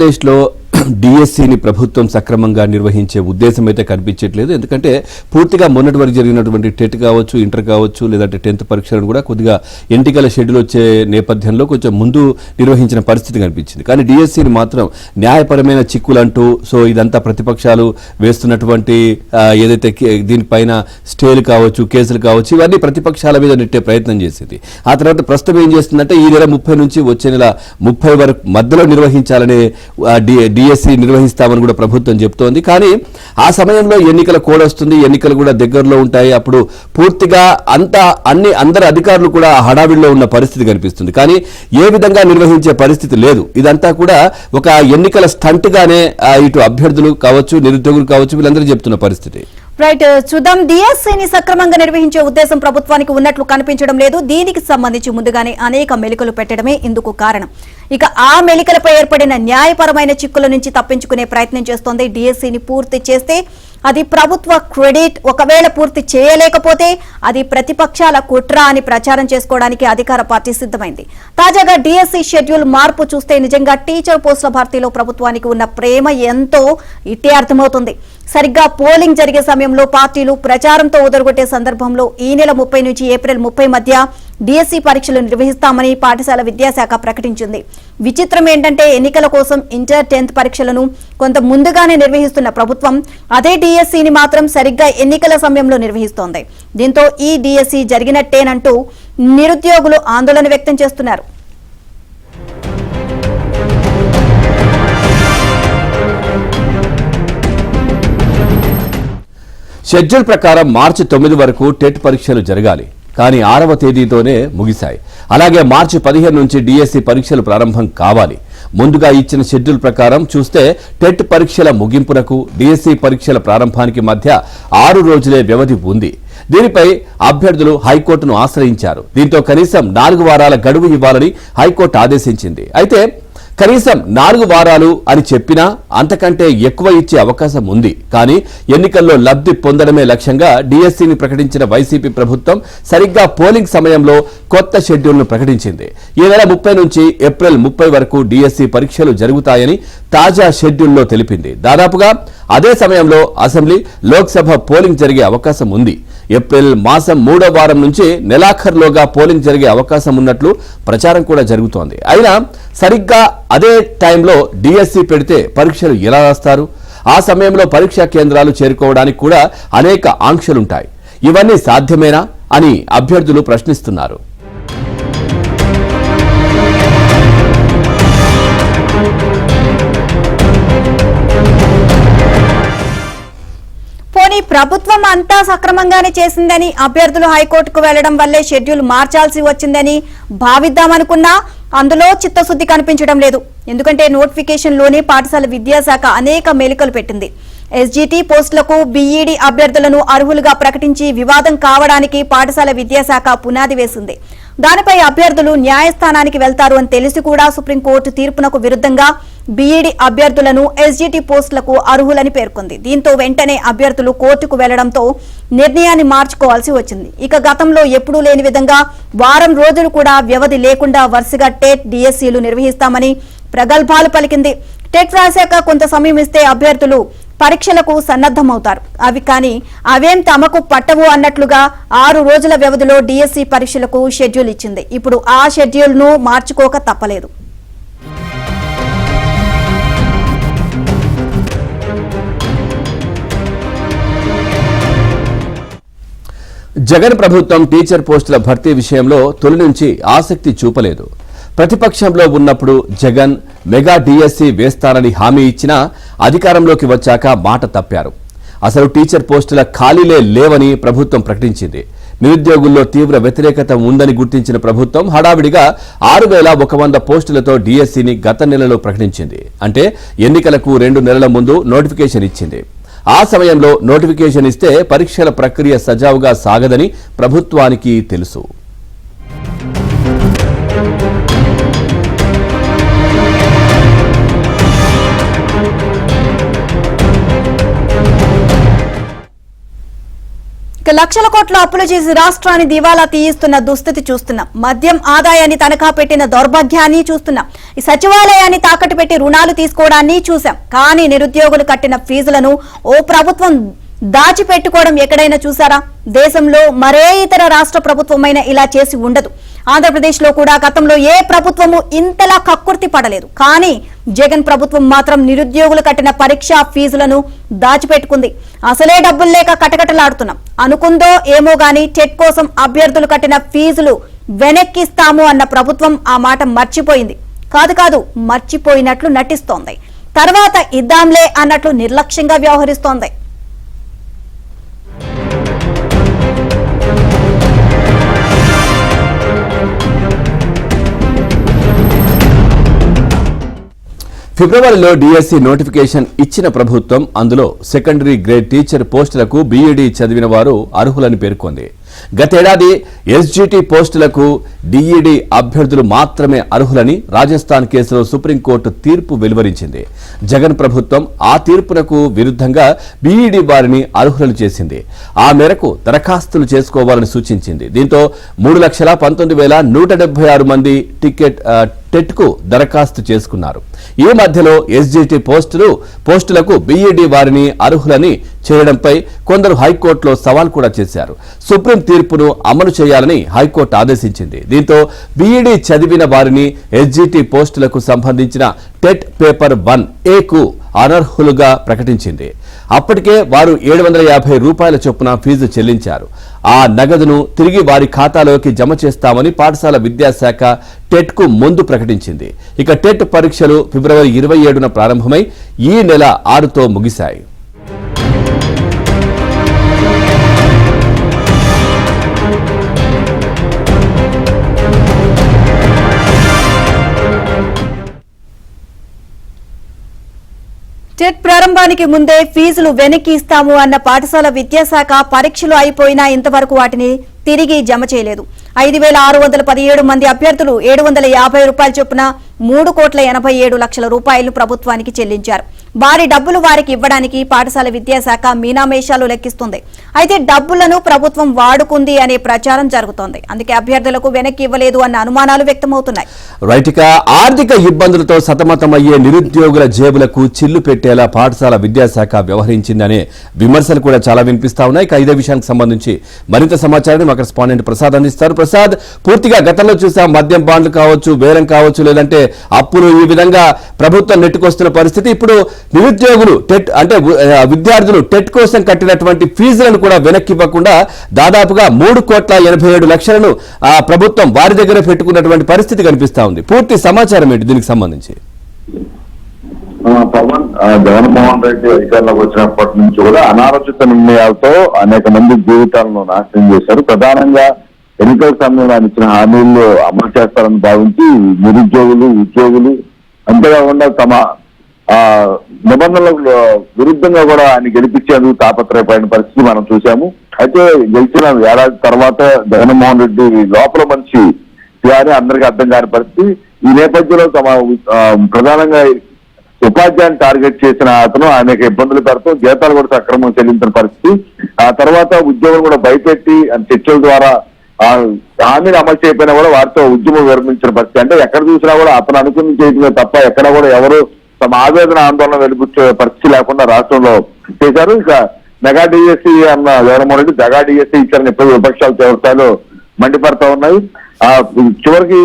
ఆంధ్రప్రదేశ్లో డిఎస్సిని ప్రభుత్వం సక్రమంగా నిర్వహించే ఉద్దేశం అయితే కనిపించట్లేదు. ఎందుకంటే పూర్తిగా మొన్నటి వరకు జరిగినటువంటి టెట్ కావచ్చు, ఇంటర్ కావచ్చు, లేదంటే 10th పరీక్షలను కూడా కొద్దిగా ఎన్నికల షెడ్యూల్ వచ్చే నేపథ్యంలో కొంచెం ముందు నిర్వహించిన పరిస్థితి కనిపించింది. కానీ డిఎస్సిని మాత్రం న్యాయపరమైన చిక్కులంటూ ఇదంతా ప్రతిపక్షాలు వేస్తున్నటువంటి ఏదైతే దీనిపైన స్టేలు కావచ్చు, కేసులు కావచ్చు, ఇవన్నీ ప్రతిపక్షాల మీద నెట్టే ప్రయత్నం చేసింది. ఆ తర్వాత ప్రస్తుతం ఏం చేస్తుందంటే ఈ నెల 30 నుంచి వచ్చే నెల 30 వరకు మధ్యలో నిర్వహించాలనే డిఎస్సి నిర్వహిస్తామని కూడా ప్రభుత్వం చెప్తోంది. కానీ ఆ సమయంలో ఎన్నికల కోడ్ వస్తుంది, ఎన్నికలు కూడా దగ్గరలో ఉంటాయి. అప్పుడు పూర్తిగా అందరు అధికారులు కూడా హడావిడిలో ఉన్న పరిస్థితి కనిపిస్తుంది. కానీ ఏ విధంగా నిర్వహించే పరిస్థితి లేదు. ఇదంతా కూడా ఒక ఎన్నికల స్టంట్ గానే ఇటు అభ్యర్థులు కావచ్చు, నిరుద్యోగులు కావచ్చు, వీళ్ళందరూ చెప్తున్న పరిస్థితి. రైట్ చూద్దాం. డిఎస్సిని సక్రమంగా నిర్వహించే ఉద్దేశం ప్రభుత్వానికి ఉన్నట్లు కనిపించడం లేదు. దీనికి సంబంధించి ముందుగానే అనేక మెలికలు పెట్టడమే ఇందుకు కారణం. ఇక ఆ మెలికలపై ఏర్పడిన న్యాయపరమైన చిక్కుల నుంచి తప్పించుకునే ప్రయత్నం చేస్తోంది. డిఎస్సిని పూర్తి చేస్తే అది ప్రభుత్వ క్రెడిట్, ఒకవేళ పూర్తి చేయలేకపోతే అది ప్రతిపక్షాల కుట్ర అని ప్రచారం చేసుకోవడానికి అధికార పార్టీ సిద్ధమైంది. తాజాగా డిఎస్సి షెడ్యూల్ మార్పు చూస్తే నిజంగా టీచర్ పోస్టుల భర్తీలో ప్రభుత్వానికి ఉన్న ప్రేమ ఎంతో ఇట్టే అర్థమవుతుంది. సరిగ్గా పోలింగ్ జరిగే సమయంలో పార్టీలు ప్రచారంతో ఉదరగొట్టే సందర్భంలో ఈ నెల 30 నుంచి ఏప్రిల్ 30 మధ్య డిఎస్సి పరీక్షలు నిర్వహిస్తామని పాఠశాల విద్యాశాఖ ప్రకటించింది. విచిత్రం ఏంటంటే ఎన్నికల కోసం ఇంటర్ 10th పరీక్షలను కొంత ముందుగానే నిర్వహిస్తున్న ప్రభుత్వం అదే డిఎస్సిని మాత్రం సరిగ్గా ఎన్నికల సమయంలో నిర్వహిస్తోంది. దీంతో ఈ డిఎస్సి జరిగినట్టేనంటూ నిరుద్యోగులు ఆందోళన వ్యక్తం చేస్తున్నారు. షెడ్యూల్ ప్రకారం మార్చి 9 వరకు టెట్ పరీక్షలు జరగాలి. కానీ 6వ తేదీతోనే ముగిశాయి. అలాగే మార్చి 15 నుంచి డిఎస్సి పరీక్షలు ప్రారంభం కావాలి. ముందుగా ఇచ్చిన షెడ్యూల్ ప్రకారం చూస్తే టెట్ పరీక్షల ముగింపునకు డిఎస్సి పరీక్షల ప్రారంభానికి మధ్య 6 రోజులే వ్యవధి ఉంది. దీనిపై అభ్యర్థులు హైకోర్టును ఆశ్రయించారు. దీంతో కనీసం 4 వారాల గడువు ఇవ్వాలని హైకోర్టు ఆదేశించింది. అయితే కనీసం 4 వారాలు అని చెప్పినా అంతకంటే ఎక్కువ ఇచ్చే అవకాశం ఉంది. కానీ ఎన్నికల్లో లబ్ధి పొందడమే లక్ష్యంగా డిఎస్సిని ప్రకటించిన వైసీపీ ప్రభుత్వం సరిగ్గా పోలింగ్ సమయంలో కొత్త షెడ్యూల్ను ప్రకటించింది. ఈ నెల 30 నుంచి ఏప్రిల్ 30 వరకు డిఎస్సి పరీక్షలు జరుగుతాయని తాజా షెడ్యూల్లో తెలిపింది. దాదాపుగా అదే సమయంలో అసెంబ్లీ, లోక్సభ పోలింగ్ జరిగే అవకాశం ఉంది. ఏప్రిల్ మాసం 3వ వారం నుంచి నెలాఖరులోగా పోలింగ్ జరిగే అవకాశం ఉన్నట్లు ప్రచారం కూడా జరుగుతోంది. అయినా సరిగ్గా అదే టైంలో డిఎస్సి పెడితే పరీక్షలు ఎలా రాస్తారు? ఆ సమయంలో పరీక్షా కేంద్రాలు చేరుకోవడానికి కూడా అనేక ఆంక్షలుంటాయి. ఇవన్నీ సాధ్యమేనా అని అభ్యర్థులు ప్రశ్నిస్తున్నారు. ప్రభుత్వం అంతా సక్రమంగానే చేసిందని అభ్యర్థులు హైకోర్టుకు వెళ్లడం వల్లే షెడ్యూల్ మార్చాల్సి వచ్చిందని భావిద్దామనుకున్నా అందులో చిత్తశుద్ధి కనిపించడం లేదు. ఎందుకంటే నోటిఫికేషన్లోనే పాఠశాల విద్యాశాఖ అనేక మెలికలు పెట్టింది. ఎస్జిటి పోస్టులకు బిఈడి అభ్యర్థులను అర్హులుగా ప్రకటించి వివాదం కావడానికి పాఠశాల విద్యాశాఖ పునాది వేసింది. దానిపై అభ్యర్థులు న్యాయస్థానానికి వెళ్తారు అని తెలిసి కూడా సుప్రీంకోర్టు తీర్పునకు విరుద్ధంగా బిఈడి అభ్యర్థులను ఎస్జిటి పోస్టులకు అర్హులని పేర్కొంది. దీంతో వెంటనే అభ్యర్థులు కోర్టుకు వెళ్లడంతో నిర్ణయాన్ని మార్చుకోవాల్సి వచ్చింది. ఇక గతంలో ఎప్పుడూ లేని విధంగా వారం రోజులు కూడా వ్యవధి లేకుండా వరుసగా టెట్, డిఎస్సీలు నిర్వహిస్తామని ప్రగల్భాలు పలికింది. టెట్ రాశాక కొంత సమయం ఇస్తే అభ్యర్థులు పరీక్షలకు సన్నద్ధమవుతారు. అవేం తమకు పట్టవు అన్నట్లుగా 6 రోజుల వ్యవధిలో డిఎస్సి పరీక్షలకు షెడ్యూల్ ఇచ్చింది. ఇప్పుడు ఆ షెడ్యూల్ ను మార్చుకోక తప్పలేదు. జగన్ ప్రభుత్వం టీచర్ పోస్టుల భర్తీ విషయంలో తొలి నుంచి ఆసక్తి చూపలేదు. ప్రతిపక్షంలో ఉన్నప్పుడు జగన్ మెగా డిఎస్సి వేస్తారని హామీ ఇచ్చినా అధికారంలోకి వచ్చాక మాట తప్పారు. అసలు టీచర్ పోస్టుల ఖాళీలే లేవని ప్రభుత్వం ప్రకటించింది. నిరుద్యోగుల్లో తీవ్ర వ్యతిరేకత ఉందని గుర్తించిన ప్రభుత్వం హడావిడిగా 6100 పోస్టులతో డిఎస్సిని గత నెలలో ప్రకటించింది. అంటే ఎన్నికలకు 2 నెలల ముందు నోటిఫికేషన్ ఇచ్చింది. ఆ సమయంలో నోటిఫికేషన్ ఇస్తే పరీక్షల ప్రక్రియ సజావుగా సాగదని ప్రభుత్వానికి తెలుసు. ఇక లక్షల కోట్ల అప్పులు చేసి రాష్ట్రాన్ని దివాలా తీయిస్తున్న దుస్థితి చూస్తున్నాం. మద్యం ఆదాయాన్ని తనఖా పెట్టిన దౌర్భాగ్యాన్ని చూస్తున్నాం. ఈ సచివాలయాన్ని తాకట్టు పెట్టి రుణాలు తీసుకోవడాన్ని చూశాం. కానీ నిరుద్యోగులు కట్టిన ఫీజులను ఓ ప్రభుత్వం దాచిపెట్టుకోవడం ఎక్కడైనా చూసారా? దేశంలో మరే ఇతర రాష్ట్ర ప్రభుత్వమైనా ఇలా చేసి ఉండదు. ఆంధ్రప్రదేశ్ లో కూడా గతంలో ఏ ప్రభుత్వము ఇంతలా కక్కుర్తి పడలేదు. కానీ జగన్ ప్రభుత్వం మాత్రం నిరుద్యోగులు కట్టిన పరీక్షా ఫీజులను దాచిపెట్టుకుంది. అసలే డబ్బులు లేక కటకటలాడుతున్నాం అనుకుందో ఏమో గానీ టెట్ కోసం అభ్యర్థులు కట్టిన ఫీజులు వెనక్కిస్తాము అన్న ప్రభుత్వం ఆ మాట మర్చిపోయింది. కాదు మర్చిపోయినట్లు నటిస్తోంది. తర్వాత ఇద్దాంలే అన్నట్లు నిర్లక్ష్యంగా వ్యవహరిస్తోంది. ఫిబ్రవరిలో డిఎస్సి నోటిఫికేషన్ ఇచ్చిన ప్రభుత్వం అందులో సెకండరీ గ్రేడ్ టీచర్ పోస్టులకు బీఈడీ చదివిన వారు అర్హులని పేర్కొంది. గతేడాది ఎస్జీటీ పోస్టులకు డిఈడీ అభ్యర్థులు మాత్రమే అర్హులని రాజస్థాన్ కేసులో సుప్రీంకోర్టు తీర్పు వెలువరించింది. జగన్ ప్రభుత్వం ఆ తీర్పునకు విరుద్ధంగా బీఈడీ వారిని అర్హులను చేసింది. ఆ మేరకు దరఖాస్తులు చేసుకోవాలని సూచించింది. దీంతో 3,19,176 మంది టెట్కు దరఖాస్తు చేసుకున్నారు. ఈ మధ్యలో ఎస్జీటీ పోస్టులకు బీఈడీ వారిని అర్హులని చేయడంపై కొందరు హైకోర్టులో సవాల్ కూడా చేశారు. సుప్రీం తీర్పును అమలు చేయాలని హైకోర్టు ఆదేశించింది. దీంతో బీఈడీ చదివిన వారిని ఎస్జీటీ పోస్టులకు సంబంధించిన టెట్ పేపర్ 1A కు అనర్హులుగా ప్రకటించింది. అప్పటికే వారు 750 రూపాయల చొప్పున ఫీజు చెల్లించారు. ఆ నగదును తిరిగి వారి ఖాతాలోకి జమ చేస్తామని పాఠశాల విద్యాశాఖ టెట్కు ముందు ప్రకటించింది. ఇక టెట్ పరీక్షలు ఫిబ్రవరి 27న ప్రారంభమై ఈ నెల 6తో ముగిశాయి. టెట్ ప్రారంభానికి ముందే ఫీజులు వెనక్కి ఇస్తాము అన్న పాఠశాల విద్యాశాఖ పరీక్షలు అయిపోయినా ఇంతవరకు వాటిని తిరిగి జమ చేయలేదు. 5,617 మంది అభ్యర్థులు 750 రూపాయల చొప్పున 3,87,00,000 రూపాయలు ప్రభుత్వానికి చెల్లించారు. వారి డబ్బులు వారికి ఇవ్వడానికి పాఠశాల విద్యాశాఖ మీనామేషాలు లెక్కిస్తుంది. అయితే డబ్బులను ప్రభుత్వం వాడుకుంది అనే ప్రచారం జరుగుతోంది. అందుకే అభ్యర్థులకు వెనక్కి ఇవ్వలేదు అన్న అనుమానాలు వ్యక్తమవుతున్నాయి. ఆర్థిక ఇబ్బందులతో సతమతమయ్యే నిరుద్యోగుల జేబులకు చిల్లు పెట్టేలా పాఠశాల విద్యాశాఖ వ్యవహరించిందనే విమర్శలు కూడా చాలా వినిపిస్తా ఉన్నాయి. ఇదే విషయానికి సంబంధించి మరింత సమాచారాన్ని మా కరెస్పాండెంట్ ప్రసాద్ అందిస్తారు. ప్రసాద్, పూర్తిగా గతంలో చూసాం మద్యం బాండ్లు కావచ్చు, వేలం కావచ్చు, లేదంటే అప్పులు, ఈ విధంగా ప్రభుత్వం నెట్టుకొస్తున్న పరిస్థితి. ఇప్పుడు నిరుద్యోగులు విద్యార్థులు టెట్ కోసం కట్టినటువంటి ఫీజులను కూడా వెనక్కి ఇవ్వకుండా దాదాపుగా 3,87,00,000 ప్రభుత్వం వారి దగ్గర పెట్టుకున్నటువంటి పరిస్థితి కనిపిస్తా ఉంది. పూర్తి సమాచారం ఏంటి దీనికి సంబంధించి? పవన్, జగన్మోహన్ రెడ్డి అధికారంలోకి వచ్చినప్పటి నుంచి కూడా అనాలోచిత నిర్ణయాలతో అనేక మంది జీవితాలను నాశనం చేశారు. ప్రధానంగా ఎన్నికల సమయంలో ఆయన ఇచ్చిన హామీలు అమలు చేస్తారని భావించి నిరుద్యోగులు, ఉద్యోగులు అంతేకాకుండా తమ నిబంధనలకు విరుద్ధంగా కూడా ఆయన గెలిపించేందుకు తాపత్రయపడిన పరిస్థితి మనం చూసాము. అయితే గెలిచిన ఏడాది తర్వాత జగన్మోహన్ రెడ్డి లోపల మనిషి కానీ అందరికీ అర్థం కాని పరిస్థితి. ఈ నేపథ్యంలో తమ ప్రధానంగా ఉపాధ్యాయుని టార్గెట్ చేసిన అతను అనేక ఇబ్బందులు పెడుతూ జీతాలు కూడా సక్రమంగా చెల్లించిన పరిస్థితి. ఆ తర్వాత ఉద్యోగులు కూడా భయపెట్టి చర్చల ద్వారా హామీని అమలు చేయకపోయినా కూడా వారితో ఉద్యమం విరమించిన పరిస్థితి. అంటే ఎక్కడ చూసినా కూడా అతను అనుకుని చేయడమే తప్ప ఎక్కడ కూడా ఎవరు తమ ఆవేదన ఆందోళన వెలిబుచ్చే పరిస్థితి లేకుండా రాష్ట్రంలో చేశారు. ఇక మెగా డిఎస్సీ అన్న జగన్మోహన్ రెడ్డి దగా డిఎస్సీ ఇచ్చారని ఎప్పుడు విపక్షాలు తీవ్ర స్థాయిలో మండిపడతా ఉన్నాయి. చివరికి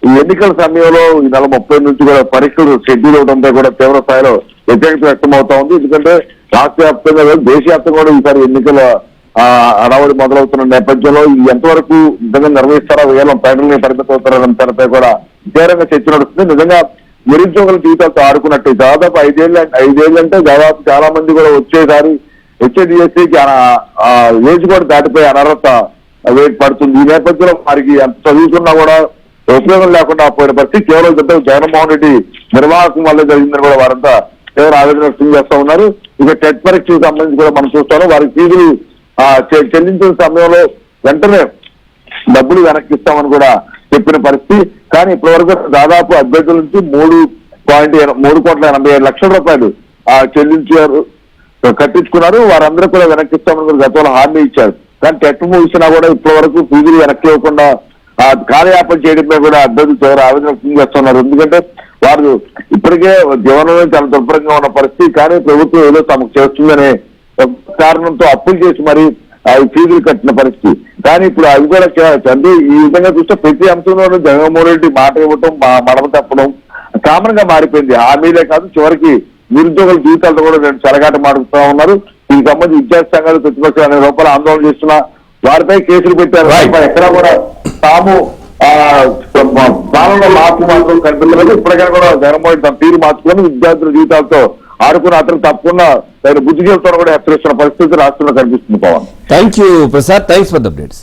ఈ ఎన్నికల సమయంలో ఈ నెల 30 నుంచి కూడా పరీక్షలు షెడ్యూల్ అవడంతో కూడా తీవ్ర స్థాయిలో వ్యతిరేకత వ్యక్తమవుతా ఉంది. ఎందుకంటే రాష్ట్ర వ్యాప్తంగా దేశవ్యాప్తంగా కూడా ఈసారి ఎన్నికల హడావుడి మొదలవుతున్న నేపథ్యంలో ఎంతవరకు నిజంగా నిర్వహిస్తారా, వేలం ప్రకటనలు పరిమితం అవుతారన్న దానిపై కూడా తీవ్రంగా చర్చ నడుస్తుంది. నిజంగా నిరుద్యోగుల జీవితాలతో ఆడుకున్నట్టు దాదాపు 5 ఏళ్ళు అంటే దాదాపు చాలా మంది కూడా వచ్చే డిఎస్సీకి ఏజ్ కూడా దాటిపోయి అనర్హత వెయిట్ పడుతుంది. ఈ నేపథ్యంలో వారికి ఎంత చదువుకున్నా కూడా ఉపయోగం లేకుండా పోయిన పరిస్థితి కేవలం జగన్మోహన్ రెడ్డి నిర్వాహకం వల్ల జరిగిందని కూడా వారంతా తీవ్ర ఆవేదన వ్యక్తం చేస్తా ఉన్నారు. ఇక టెట్ పరీక్షకు సంబంధించి కూడా మనం చూస్తాను. వారికి ఫీజులు చెల్లించిన సమయంలో వెంటనే డబ్బులు వెనక్కిస్తామని కూడా చెప్పిన పరిస్థితి. కానీ ఇప్పటివరకు దాదాపు అభ్యర్థుల నుంచి 3,87,00,000 రూపాయలు కట్టించుకున్నారు. వారందరూ కూడా వెనక్కిస్తామని కూడా గతంలో హామీ ఇచ్చారు. కానీ టెట్ ముగిసినా కూడా ఇప్పటి వరకు ఫీజులు వెనక్కి ఇవ్వకుండా కార్యయాపన చేయడమే కూడా అభ్యర్థులు చివరి ఆవేదన వ్యక్తం చేస్తున్నారు. ఎందుకంటే వారు ఇప్పటికే జీవనంలో చాలా దుర్భరంగా ఉన్న పరిస్థితి, కానీ ప్రభుత్వం ఏదో తమకు చేస్తుందనే కారణంతో అప్పులు చేసి మరి ఫీజులు కట్టిన పరిస్థితి. కానీ ఇప్పుడు అవి కూడా అంటే ఈ విధంగా చూస్తే ప్రతి అంశంలోనూ జగన్మోహన్ రెడ్డి మాట ఇవ్వటం మడమ తప్పడం కామన్ గా మారిపోయింది. హామీలే కాదు, చివరికి నిరుద్యోగుల జీవితాలతో కూడా నేను చెలగాట మాడుతూ ఉన్నారు. దీనికి సంబంధించి విద్యార్థి సంఘాలు ప్రతిపక్షాలు అనే రూపాయలు ఆందోళన చేస్తున్నా వారిపై కేసులు పెట్టారు. ఎక్కడా కూడా తాము పాలనలో మార్పు మాత్రం కనిపించలేదు. ఇప్పటికైనా కూడా జగన్మోహన్ తన తీరు మార్చుకొని విద్యార్థుల జీవితాలతో ఆడుకున్న అతను తప్పకుండా బుద్ధిజీవులతో కూడా హెచ్చరిస్తున్న పరిస్థితి రాష్ట్రంలో కనిపిస్తుంది. Pawan, thank you Prasad, thanks for the updates.